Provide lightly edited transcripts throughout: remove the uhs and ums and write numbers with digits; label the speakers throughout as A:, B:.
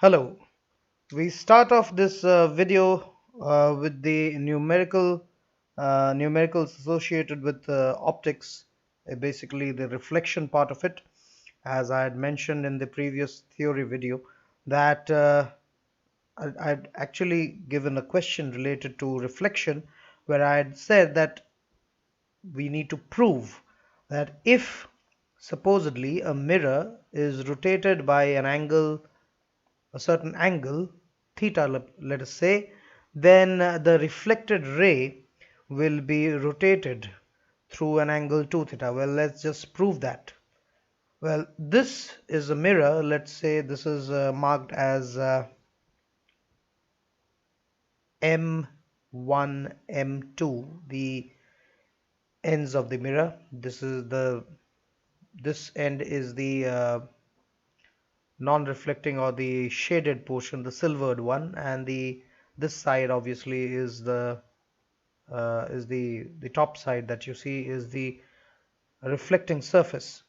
A: Hello. We start off this video with the numericals associated with optics, basically the reflection part of it. As I had mentioned in the previous theory video, that I'd actually given a question related to reflection, where I had said that we need to prove that if supposedly a mirror is rotated by a certain angle, theta, let us say, then the reflected ray will be rotated through an angle 2 theta. Well, let's just prove that. Well, this is a mirror. Let's say this is marked as M1, M2, the ends of the mirror. This end is the non-reflecting or the shaded portion, the silvered one, and the this side obviously is the top side that you see is the reflecting surface.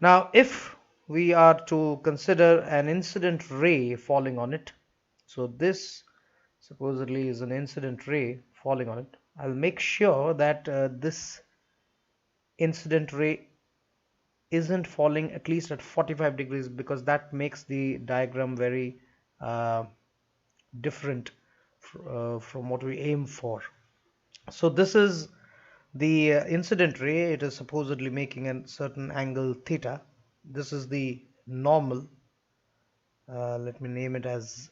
A: Now, if we are to consider an incident ray falling on it, so this supposedly is an incident ray falling on it. I'll make sure that this incident ray isn't falling at least at 45 degrees, because that makes the diagram very uh, different from what we aim for. So this is the incident ray. It is supposedly making a certain angle theta. This is the normal. Let me name it as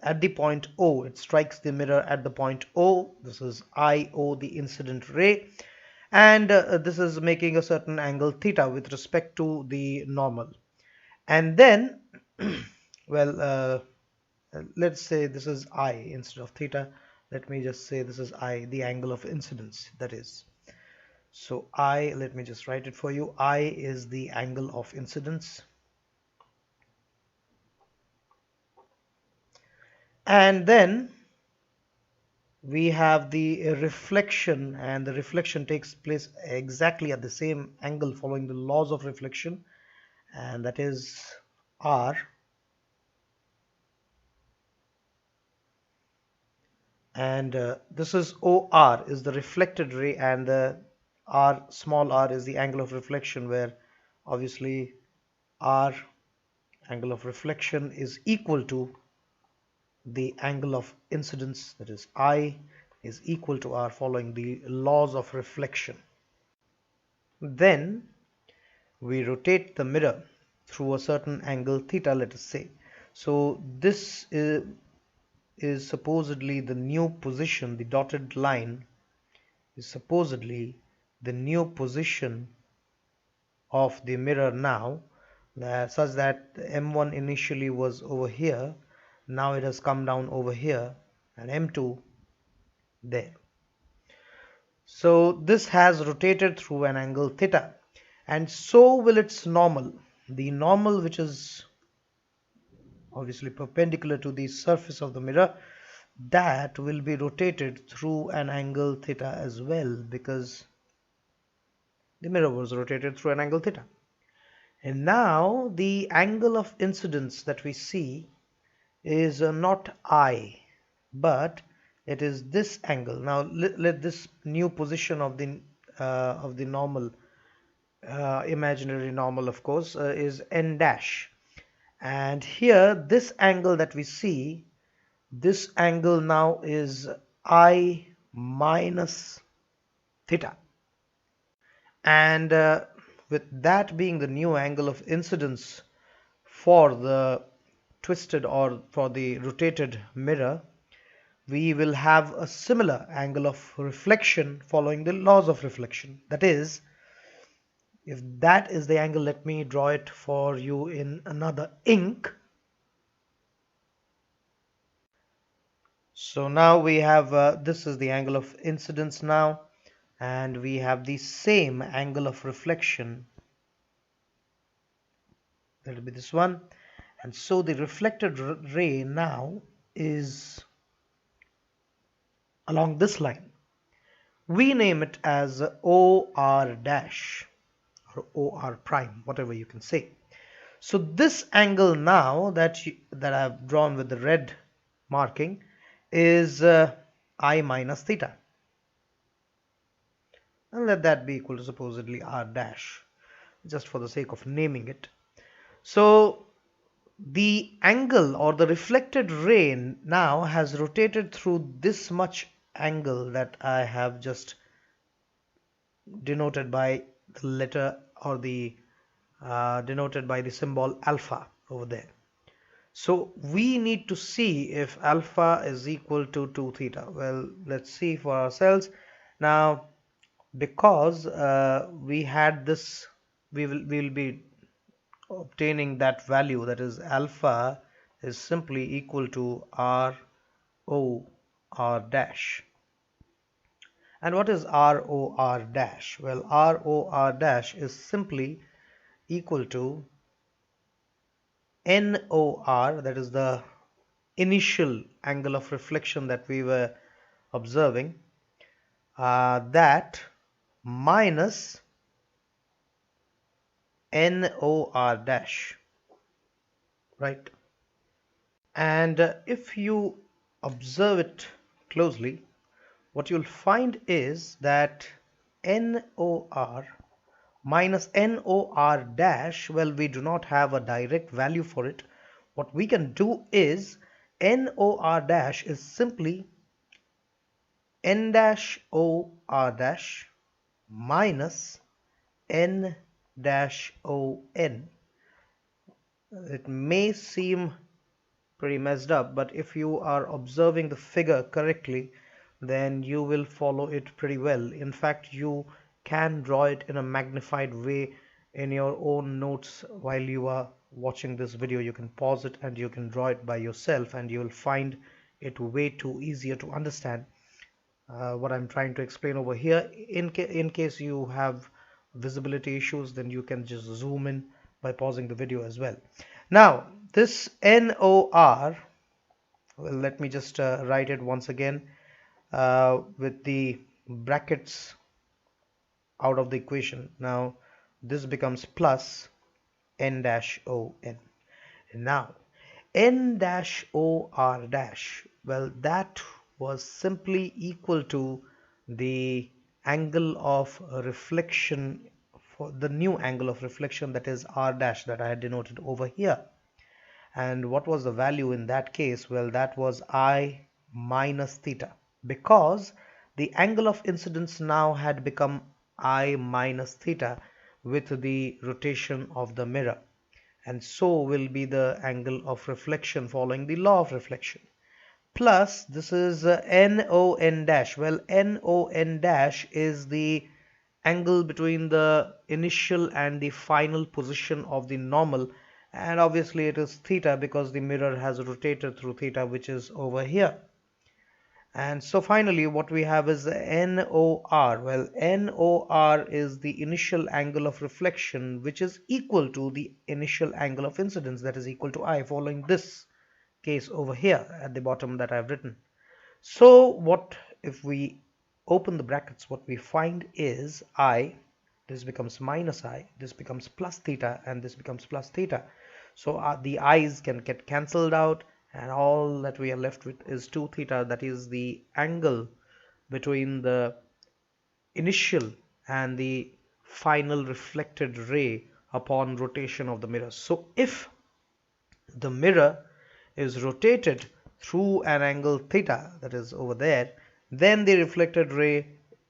A: at the point O. It strikes the mirror at the point O. This is IO, the incident ray. And this is making a certain angle theta with respect to the normal. And then, well, let's say this is I instead of theta. Let me just say this is I, the angle of incidence, that is. So I, let me just write it for you. I is the angle of incidence. And then we have the reflection, and the reflection takes place exactly at the same angle following the laws of reflection, and that is R. And this is OR is the reflected ray, and the R, small r, is the angle of reflection, where obviously R, angle of reflection, is equal to the angle of incidence, that is I is equal to R, following the laws of reflection. Then we rotate the mirror through a certain angle theta, let us say. So this is supposedly the new position. The dotted line is supposedly the new position of the mirror now, such that M1 initially was over here. Now it has come down over here, and M2 there. So this has rotated through an angle theta, and so will its normal. The normal, which is obviously perpendicular to the surface of the mirror, that will be rotated through an angle theta as well, because the mirror was rotated through an angle theta. And now the angle of incidence that we see is not I, but it is this angle. Now let this new position of the normal, imaginary normal, of course, is n dash. And here this angle that we see, this angle now is I minus theta. And with that being the new angle of incidence for the twisted or for the rotated mirror, we will have a similar angle of reflection following the laws of reflection. That is, if that is the angle, let me draw it for you in another ink. So now we have this is the angle of incidence now, and we have the same angle of reflection. That will be this one. And so the reflected ray now is along this line. We name it as OR dash or OR prime, whatever you can say. So this angle now that I've drawn with the red marking is I minus theta, and let that be equal to supposedly r dash, just for the sake of naming it. So the angle or the reflected ray now has rotated through this much angle that I have just denoted by the letter or the denoted by the symbol alpha over there. So we need to see if alpha is equal to 2 theta. Well, let's see for ourselves. Now, because we had this, we will be obtaining that value, that is alpha is simply equal to r o r dash. And what is r o r dash? Well, r o r dash is simply equal to NOR, that is the initial angle of reflection that we were observing, that minus NOR dash, right? And if you observe it closely, what you'll find is that NOR minus NOR dash, well, we do not have a direct value for it. What we can do is NOR dash is simply N dash OR dash minus N dash ON. It may seem pretty messed up, but if you are observing the figure correctly, then you will follow it pretty well. In fact, you can draw it in a magnified way in your own notes while you are watching this video. You can pause it and you can draw it by yourself, and you will find it way too easier to understand what I'm trying to explain over here. In case you have visibility issues, then you can just zoom in by pausing the video as well. Now this NOR, well, let me just write it once again with the brackets out of the equation. Now this becomes plus N dash ON. Now N dash OR dash, well, that was simply equal to the angle of reflection, for the new angle of reflection, that is R dash, that I had denoted over here. And what was the value in that case? Well, that was I minus theta, because the angle of incidence now had become I minus theta with the rotation of the mirror, and so will be the angle of reflection following the law of reflection. Plus this is NON dash. Well, NON dash is the angle between the initial and the final position of the normal, and obviously it is theta because the mirror has rotated through theta, which is over here. And so finally what we have is NOR. Well, NOR is the initial angle of reflection, which is equal to the initial angle of incidence, that is equal to I, following this case over here at the bottom that I've written. So what if we open the brackets, what we find is I, this becomes minus I, this becomes plus theta, and this becomes plus theta. So the i's can get cancelled out, and all that we are left with is 2 theta, that is the angle between the initial and the final reflected ray upon rotation of the mirror. So if the mirror is rotated through an angle theta, that is over there, then the reflected ray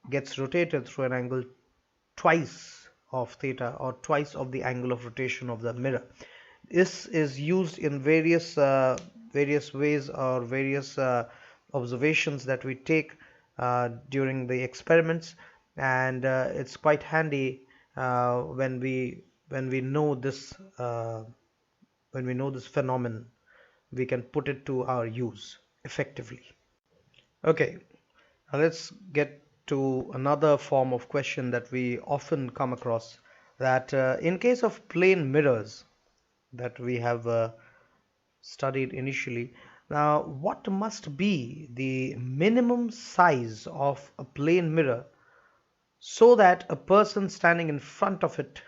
A: gets rotated through an angle twice of theta, or twice of the angle of rotation of the mirror. This is used in various ways, or various observations that we take during the experiments, and it's quite handy when we know this phenomenon. We can put it to our use effectively. Okay, now let's get to another form of question that we often come across, that in case of plane mirrors that we have studied initially, now what must be the minimum size of a plane mirror so that a person standing in front of it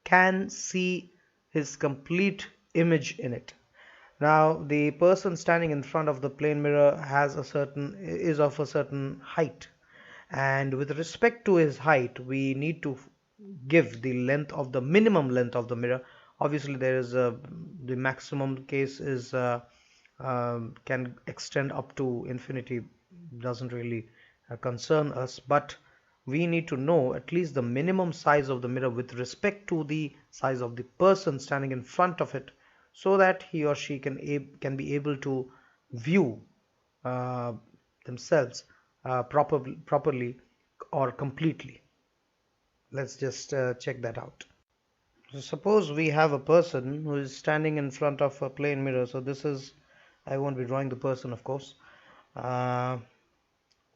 A: can see his complete image in it? Now, the person standing in front of the plane mirror is of a certain height, and with respect to his height, we need to give the length of the minimum length of the mirror. Obviously, there is the maximum case is can extend up to infinity, doesn't really concern us, but we need to know at least the minimum size of the mirror with respect to the size of the person standing in front of it, so that he or she can be able to view uh, themselves properly or completely. Let's just check that out. So suppose we have a person who is standing in front of a plane mirror. So this is, I won't be drawing the person, of course. Uh,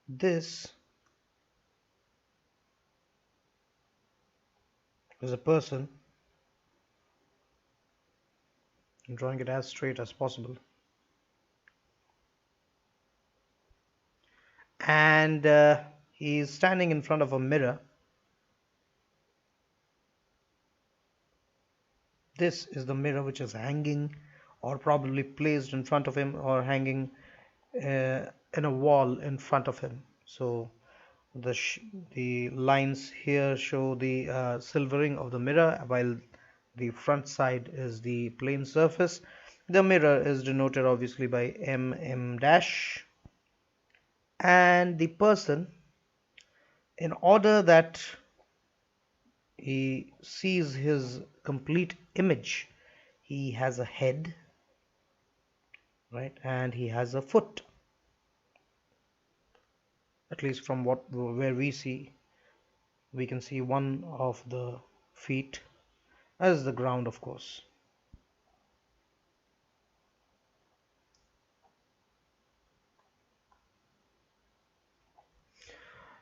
A: this is a person. I'm drawing it as straight as possible. And he is standing in front of a mirror. This is the mirror which is hanging or probably placed in front of him or hanging in a wall in front of him. So the the lines here show the silvering of the mirror, while the front side is the plane surface. The mirror is denoted obviously by mm dash, and the person, in order that he sees his complete image, he has a head, right, and he has a foot. At least from where we see, we can see one of the feet as the ground, of course.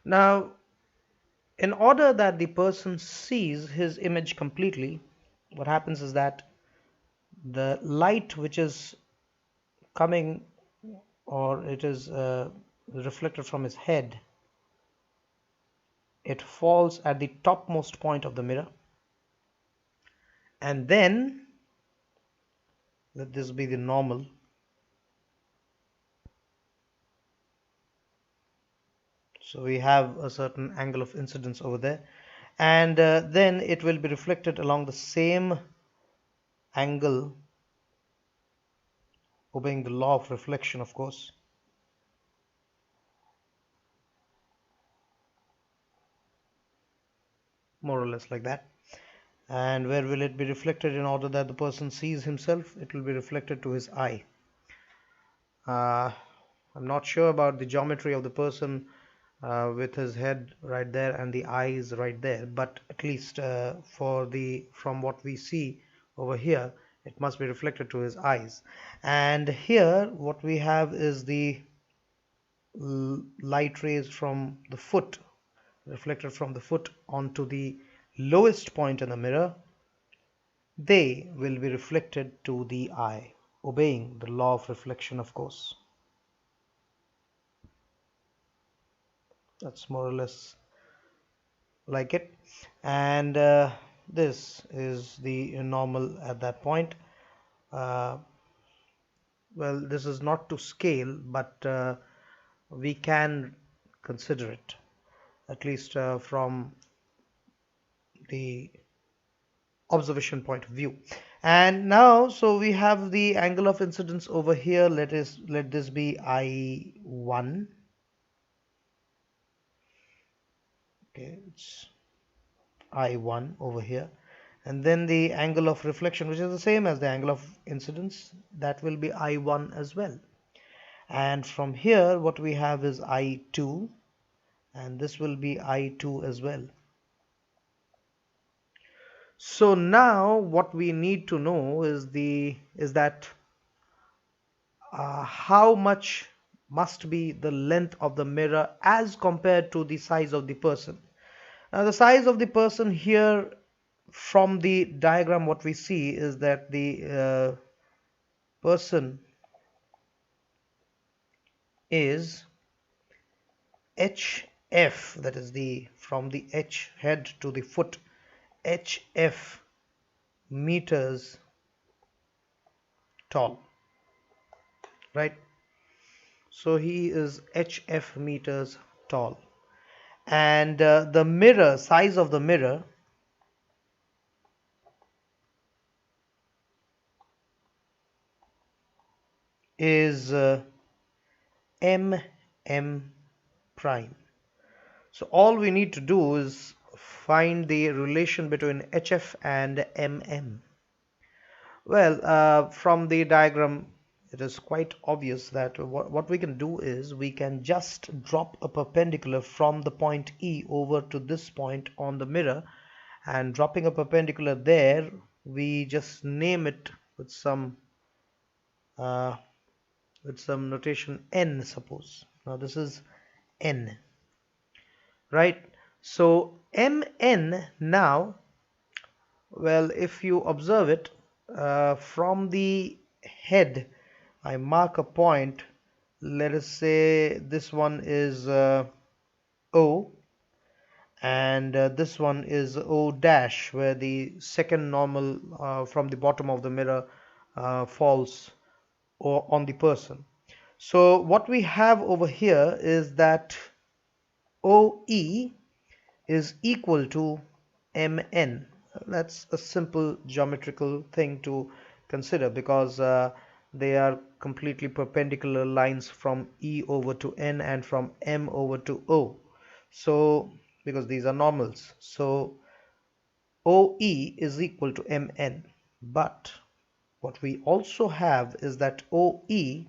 A: Now, in order that the person sees his image completely, what happens is that the light which is coming, or it is reflected from his head, it falls at the topmost point of the mirror, and then let this be the normal. So we have a certain angle of incidence over there, and then it will be reflected along the same angle, obeying the law of reflection, of course. More or less like that. And where will it be reflected? In order that the person sees himself, it will be reflected to his eye. uh, I'm not sure about the geometry of the person with his head right there and the eyes right there, but at least from what we see over here, it must be reflected to his eyes. And here what we have is the light rays from the foot, reflected from the foot onto the lowest point in the mirror. They will be reflected to the eye, obeying the law of reflection, of course. That's more or less like it. And this is the normal at that point. uh, well, this is not to scale, but we can consider it, at least from the observation point of view. And now, so we have the angle of incidence over here. Let this be I1. Okay, it's I1 over here. And then the angle of reflection, which is the same as the angle of incidence, that will be I1 as well. And from here what we have is I2, and this will be I2 as well. So now what we need to know is that how much must be the length of the mirror as compared to the size of the person. Now the size of the person here, from the diagram what we see is that the person is HF, that is the from the H head to the foot, HF meters tall. right? So he is HF meters tall. And the mirror, size of the mirror is mm prime. So all we need to do is find the relation between HF and mm. Well, from the diagram, it is quite obvious that what we can do is we can just drop a perpendicular from the point E over to this point on the mirror, and dropping a perpendicular there, we just name it uh, with some notation N, suppose. Now this is N, right? So Mn now, well, if you observe it from the head, I mark a point. Let us say this one is O, and this one is O dash, where the second normal from the bottom of the mirror falls on the person. So what we have over here is that OE is equal to MN. That's a simple geometrical thing to consider, because they are completely perpendicular lines from E over to N and from M over to O. So because these are normals, so OE is equal to MN. But what we also have is that OE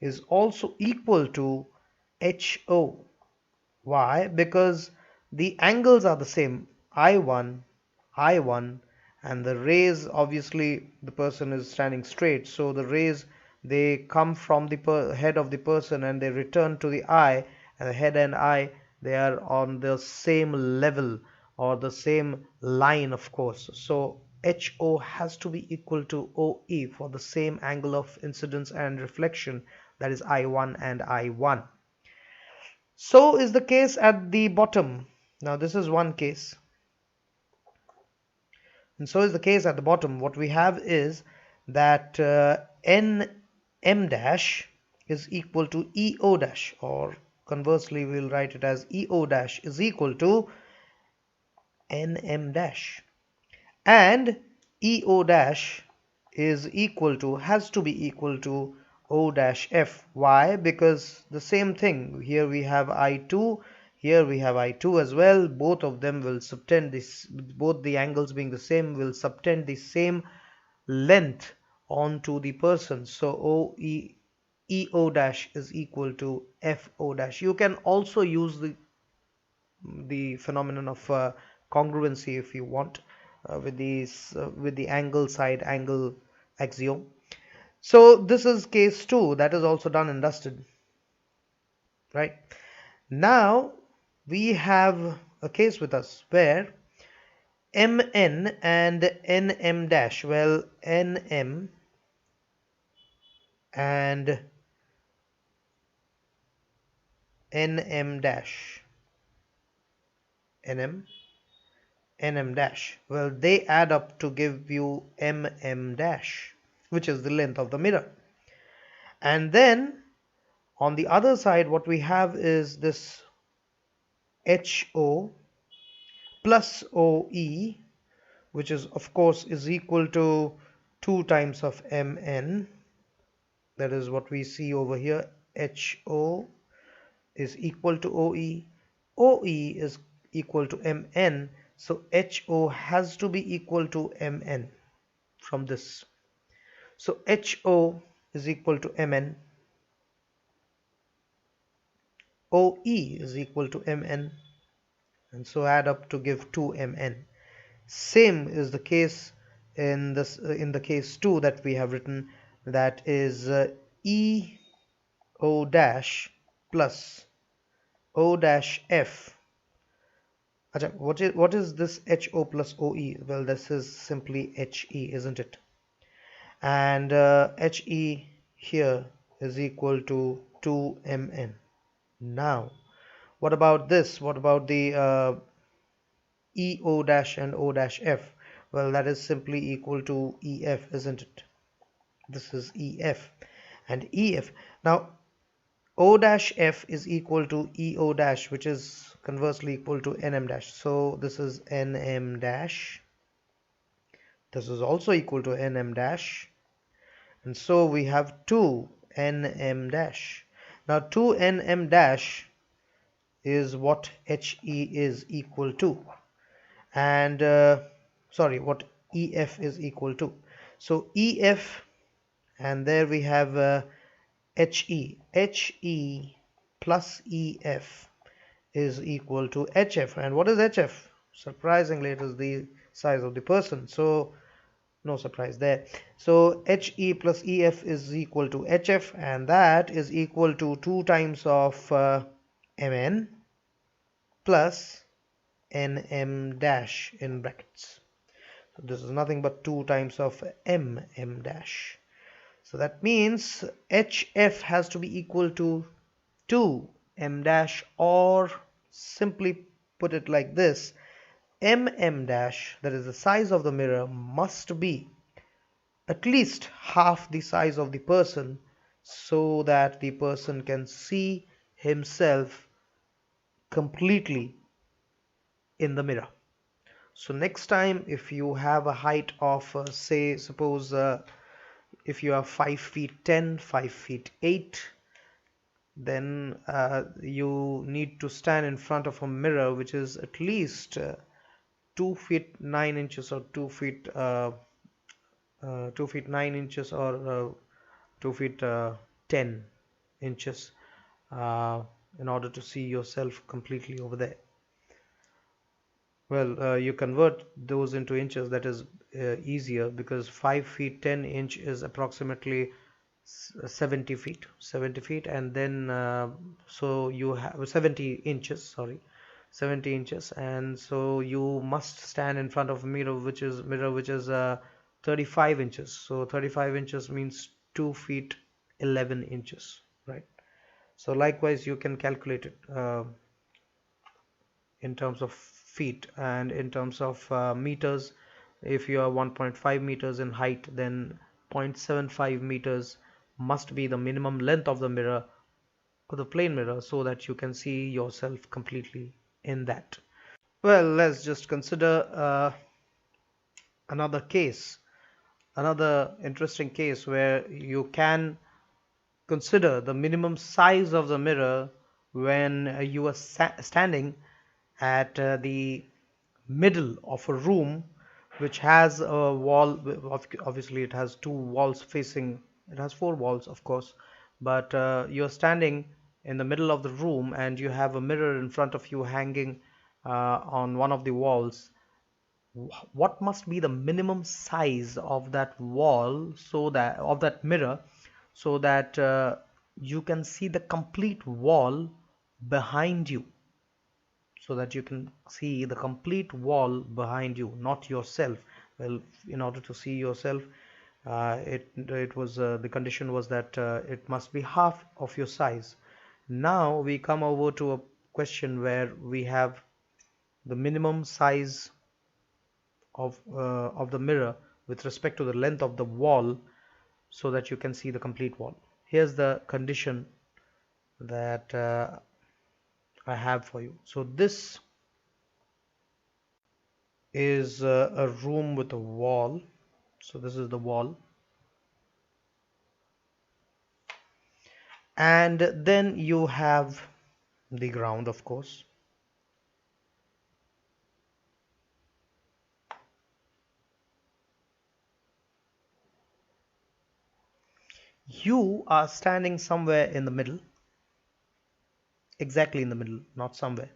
A: is also equal to HO. Why? Because the angles are the same, I1, I1, and the rays, obviously the person is standing straight, so the rays, they come from the head of the person and they return to the eye, and the head and eye, they are on the same level or the same line, of course. So HO has to be equal to OE for the same angle of incidence and reflection, that is I1 and I1. So is the case at the bottom. Now this is one case, and so is the case at the bottom. What we have is that nm dash is equal to eo dash, or conversely we'll write it as eo dash is equal to nm dash, and eo dash is equal to, has to be equal to O dash F. Why? Because the same thing, here we have I2, here we have I2 as well. Both of them will subtend this, both the angles being the same, will subtend the same length onto the person. So EO dash is equal to FO dash. You can also use the phenomenon of congruency if you want, with the angle side angle axiom. So this is case 2, that is also done and dusted, right? Now we have a case with us where mn and nm dash, well, nm and nm dash, nm dash, well, they add up to give you mm dash, which is the length of the mirror. And then on the other side, what we have is this HO plus OE, which is of course is equal to 2 times of mn. That is what we see over here. HO is equal to OE. OE is equal to mn. So HO has to be equal to mn from this. So HO is equal to mn. OE is equal to mn, and so add up to give 2mn. Same is the case in in the case 2 that we have written, that is EO dash plus O dash F. What is this HO plus OE? Well, this is simply HE, isn't it? And HE here is equal to 2mn. Now what about this? What about the EO dash and O dash F? Well, that is simply equal to EF, isn't it? This is EF. and EF. Now O dash F is equal to EO dash, which is conversely equal to NM dash. So this is NM dash. This is also equal to NM dash. And so we have 2 NM dash. Now 2 NM dash is what HE is equal to. And sorry, what EF is equal to. So EF, and there we have HE. HE plus EF is equal to HF. And what is HF? Surprisingly, it is the size of the person. So no surprise there. So HE plus EF is equal to HF, and that is equal to 2 times of MN plus NM dash in brackets. So this is nothing but 2 times of MM dash. So that means HF has to be equal to 2 M dash, or simply put it like this, MM dash, that is the size of the mirror, must be at least half the size of the person, so that the person can see himself completely in the mirror. So next time, if you have a height of say, suppose if you are 5 feet 10, 5 feet 8, then you need to stand in front of a mirror which is at least 2 feet 9 inches, or 2 feet 9 inches, or 2 feet 10 inches, uh, in order to see yourself completely over there. Well, you convert those into inches, that is easier, because 5 feet 10 inch is approximately 70 feet, and then so you have 70 inches, sorry, 70 inches, and so you must stand in front of a mirror which is 35 inches. So 35 inches means 2 feet 11 inches, right? So likewise you can calculate it in terms of feet, and in terms of meters. If you are 1.5 meters in height, then 0.75 meters must be the minimum length of the mirror, or the plane mirror, so that you can see yourself completely in that. Well, let's just consider another case, another interesting case, where you can consider the minimum size of the mirror when you are standing at the middle of a room which has a wall. Obviously it has two walls facing, it has four walls of course, but you're standing in the middle of the room, and you have a mirror in front of you hanging on one of the walls. What must be the minimum size of that wall, so that of that mirror, so that you can see the complete wall behind you, so that you can see the complete wall behind you, not yourself. Well, in order to see yourself, it was the condition was that it must be half of your size. Now we come over to a question where we have the minimum size of the mirror with respect to the length of the wall, so that you can see the complete wall. Here's the condition that I have for you. So this is a room with a wall. So this is the wall, and then you have the ground, of course. You are standing somewhere in the middle, exactly in the middle, not somewhere.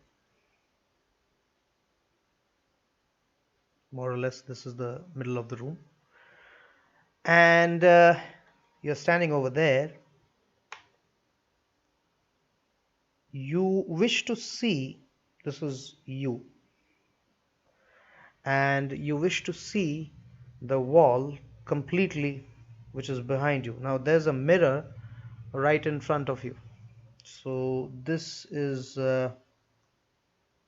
A: More or less, this is the middle of the room, and you're standing over there. You wish to see, this is you, and you wish to see the wall completely which is behind you. Now there's a mirror right in front of you. So this is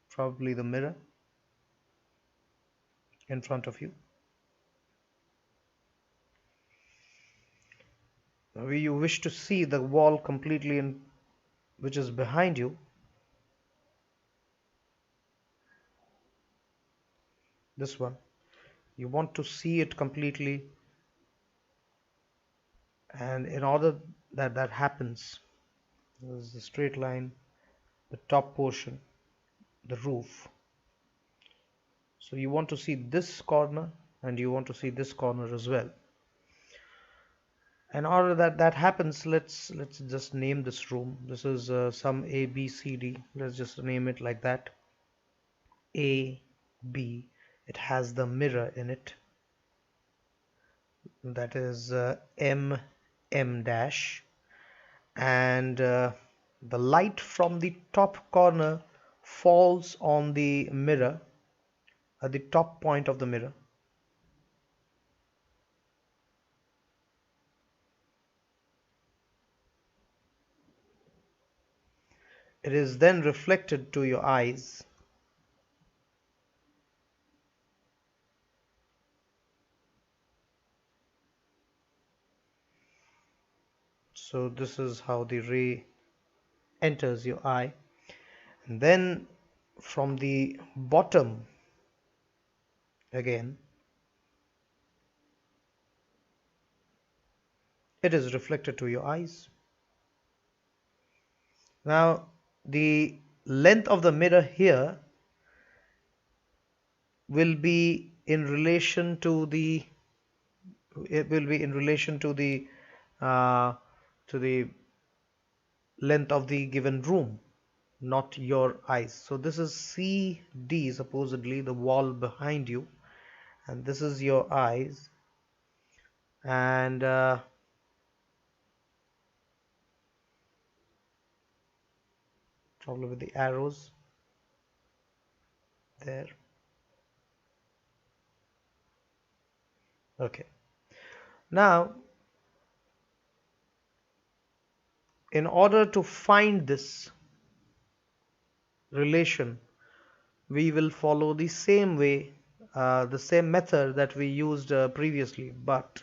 A: probably the mirror in front of you. you wish to see the wall completely in which is behind you, this one, you want to see it completely, and in order that that happens, this is the straight line, the top portion, the roof. So you want to see this corner and you want to see this corner as well. In order that that happens, let's just name this room. This is some A B C D. Let's just name it like that. A B. It has the mirror in it. That is M M dash, and the light from the top corner falls on the mirror at the top point of the mirror. It is then reflected to your eyes. So this is how the ray enters your eye, and then from the bottom again it is reflected to your eyes. Now the length of the mirror here will be in relation to the it will be in relation uh, to the length of the given room, not your eyes. So this is CD, supposedly the wall behind you, and this is your eyes, and probably with the arrows there. Okay, now in order to find this relation, we will follow the same way, the same method that we used previously. But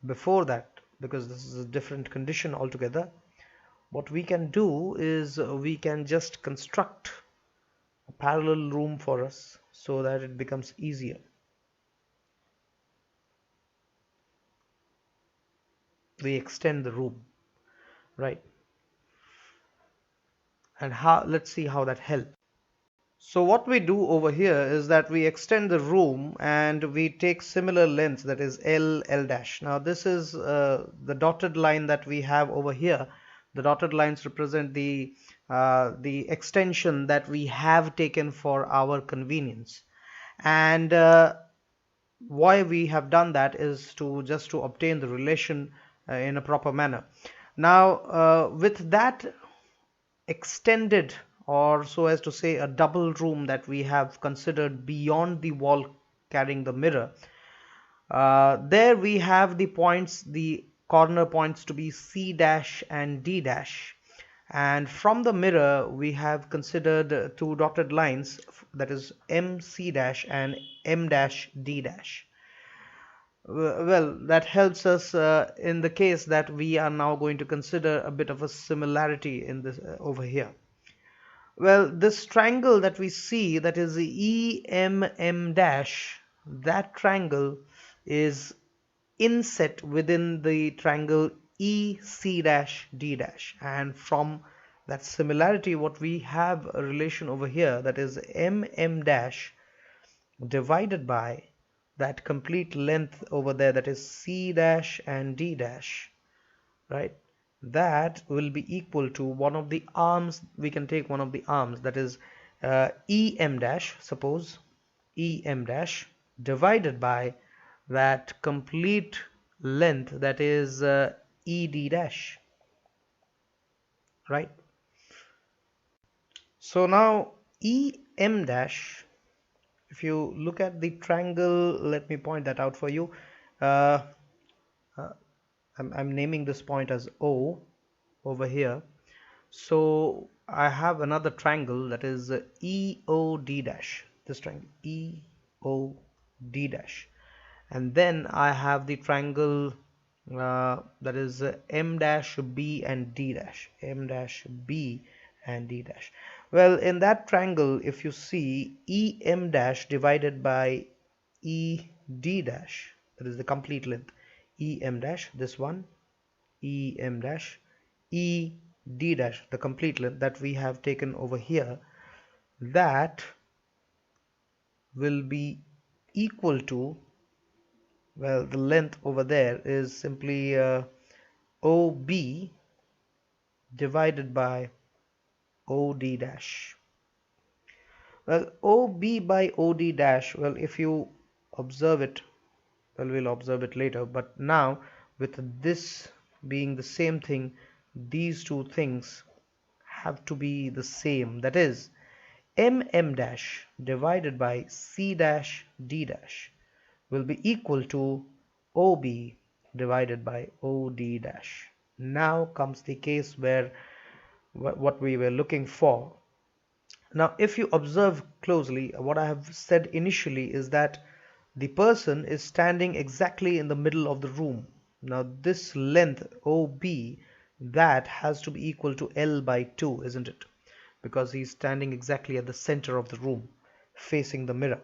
A: before that, because this is a different condition altogether, what we can do is we can just construct a parallel room for us so that it becomes easier. We extend the room, right? And how, let's see how that helps. So what we do over here is that we extend the room and we take similar lengths, that is L, L dash. Now this is the dotted line that we have over here. The dotted lines represent the extension that we have taken for our convenience. And why we have done that is to just to obtain the relation in a proper manner. Now with that extended, or so as to say a double room that we have considered beyond the wall carrying the mirror, there we have the points, the corner points to be C dash and D dash, and from the mirror we have considered two dotted lines, that is MC dash and M dash D dash. Well, that helps us in the case that we are now going to consider a bit of a similarity in this over here. Well, this triangle that we see, that is the EMM dash, that triangle is inset within the triangle EC dash D dash, and from that similarity what we have a relation over here, that is MM dash divided by that complete length over there, that is C dash and D dash, right? That will be equal to one of the arms. We can take one of the arms, that is EM dash, suppose EM dash divided by that complete length, that is ED dash, right? So now EM dash, if you look at the triangle, let me point that out for you. uh, I'm naming this point as O over here. So I have another triangle, that is EOD dash, this triangle EOD dash, and then I have the triangle that is m dash b and d dash, m dash b and d dash. Well, in that triangle, if you see em dash divided by ed dash, that is the complete length, em dash, this one, em dash, ed dash, the complete length that we have taken over here, that will be equal to, well, the length over there is simply OB divided by OD dash. Well, OB by OD dash, well, if you observe it, well, we'll observe it later, but now with this being the same thing, these two things have to be the same. That is, MM dash divided by C dash D dash will be equal to OB divided by OD dash. Now comes the case where what we were looking for. Now, if you observe closely, what I have said initially is that the person is standing exactly in the middle of the room. Now, this length OB, that has to be equal to L by 2, isn't it? Because he's standing exactly at the center of the room, facing the mirror.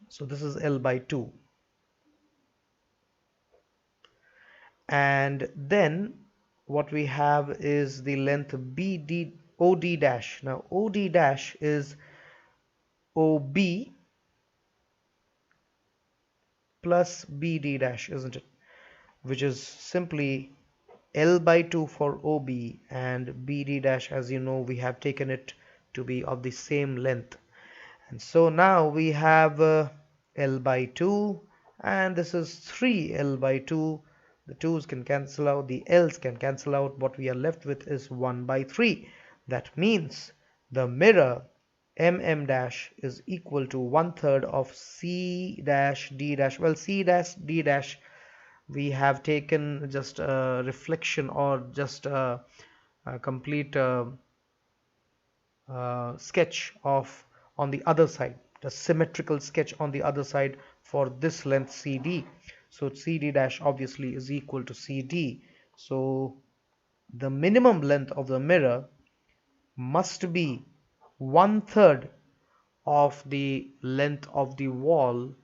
A: So this is L by 2. And then what we have is the length BD OD dash. Now OD dash is OB plus BD dash, isn't it? Which is simply L by 2 for OB, and BD dash, as you know, we have taken it to be of the same length. And so now we have L by 2, and this is 3L by 2. The 2's can cancel out, the L's can cancel out. What we are left with is 1 by 3. That means the mirror MM dash is equal to 1/3 of C dash D dash. Well, C dash D dash, we have taken just a reflection or just a complete sketch of on the other side, the symmetrical sketch on the other side for this length CD. So CD dash obviously is equal to CD. So the minimum length of the mirror must be 1/3 of the length of the wall,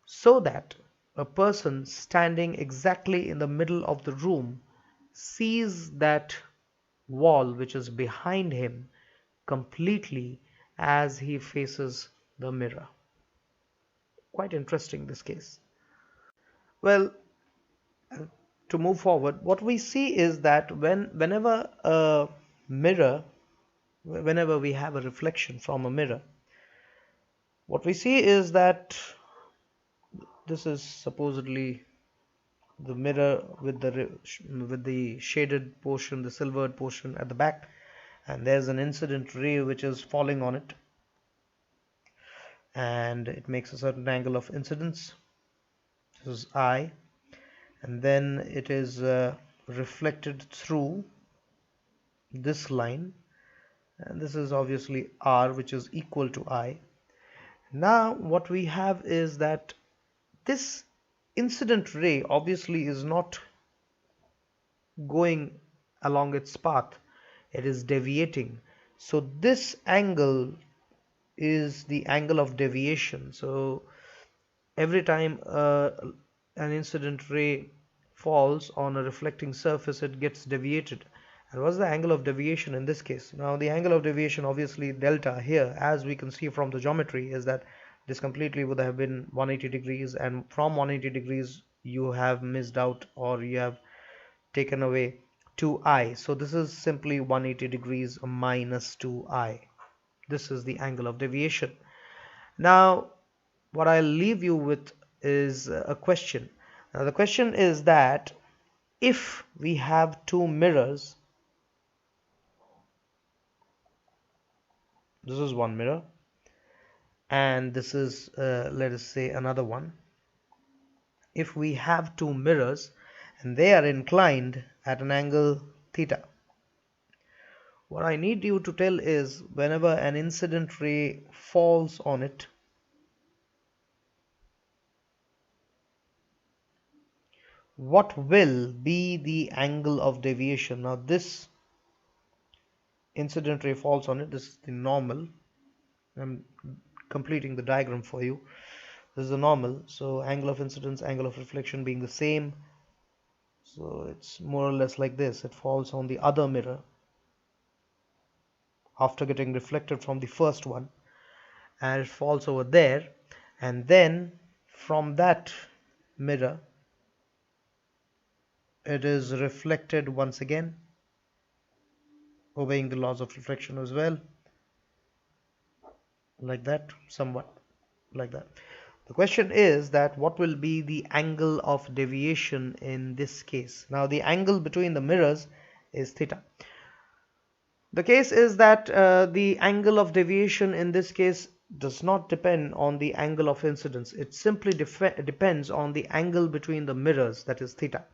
A: so that a person standing exactly in the middle of the room sees that wall which is behind him completely as he faces the mirror. Quite interesting, this case. Well, to move forward, what we see is that whenever a mirror, whenever we have a reflection from a mirror, what we see is that this is supposedly the mirror with the shaded portion, the silvered portion at the back, and there's an incident ray which is falling on it, and it makes a certain angle of incidence. This is I, and then it is reflected through this line, and this is obviously R, which is equal to I. Now what we have is that this incident ray obviously is not going along its path, it is deviating. So this angle is the angle of deviation. So every time an incident ray falls on a reflecting surface, it gets deviated. And what's the angle of deviation in this case? Now the angle of deviation, obviously delta here, as we can see from the geometry, is that this completely would have been 180 degrees, and from 180 degrees you have missed out, or you have taken away 2i. So this is simply 180 degrees minus 2i. This is the angle of deviation. Now what I'll leave you with is a question. Now the question is that if we have two mirrors, this is one mirror and this is let us say another one. If we have two mirrors and they are inclined at an angle theta, what I need you to tell is whenever an incident ray falls on it, what will be the angle of deviation? Now this incident ray falls on it. This is the normal. I'm completing the diagram for you. This is the normal. So angle of incidence, angle of reflection being the same. So it's more or less like this. It falls on the other mirror after getting reflected from the first one, and it falls over there, and then from that mirror it is reflected once again, obeying the laws of reflection as well, like that, somewhat like that. The question is that what will be the angle of deviation in this case? Now the angle between the mirrors is theta. The case is that the angle of deviation in this case does not depend on the angle of incidence. It simply depends on the angle between the mirrors, that is theta.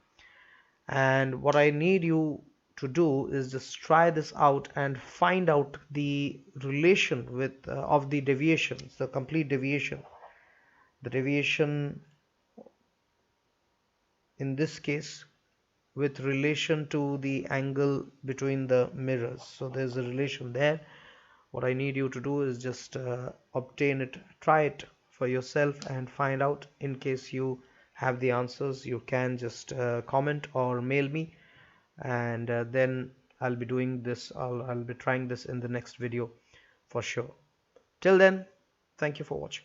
A: And what I need you to do is just try this out and find out the relation with of the deviations, the complete deviation. The deviation in this case with relation to the angle between the mirrors. So there's a relation there. What I need you to do is just obtain it, try it for yourself and find out. In case you have the answers, you can just comment or mail me, and then I'll be doing this, I'll be trying this in the next video for sure. Till then, thank you for watching.